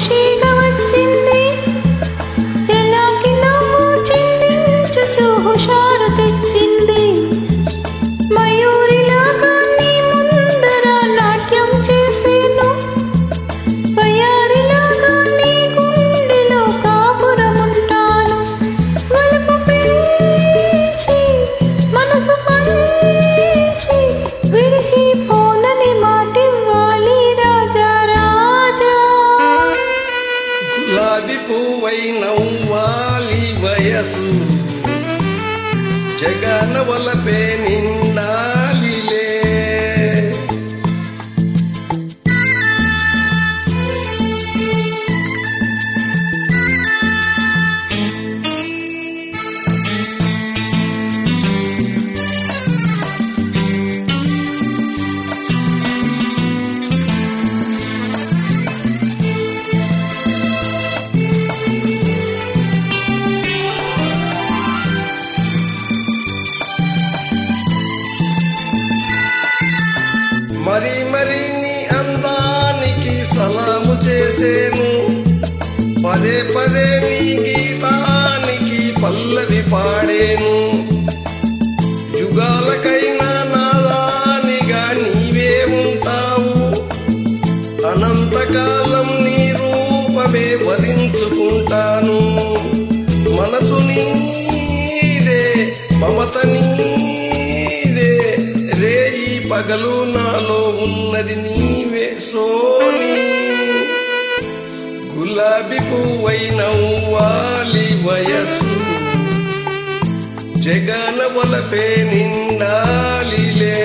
ఖుషీగా వచ్చింది, చెల్లాకి నవ్వు చిందించుచు హుషారు తెచ్చింది. మయూరిలాగా నీ ముందర నాట్యం చేసేను, వయారిలాగా నీ గుండెలో కాపురముంటాను. వలపు పెంచి మనసు పంచి విడిచిపోనని మాటివ్వాలి రాజా రాజా. గులాబీ పువ్వై నవ్వాలి వయసు, జగన వలపే నిండాలిలే. మరి మరి నీ అందానికి సలాము చేసేను, పదే పదే నీ గీతానికి పల్లవి పాడేను. యుగాలకైనా నాదానిగా నీవే ఉంటావు, అనంతకాలం నీ రూపమే వరించుకుంటాను. మనసు నీదే, మమత నీదే, రేయి పగలు నాలో ఉన్నది నీవే సోని. గులాబీ పువ్వై నవ్వాలి వయసు, జగన వలపే నిండాలిలే.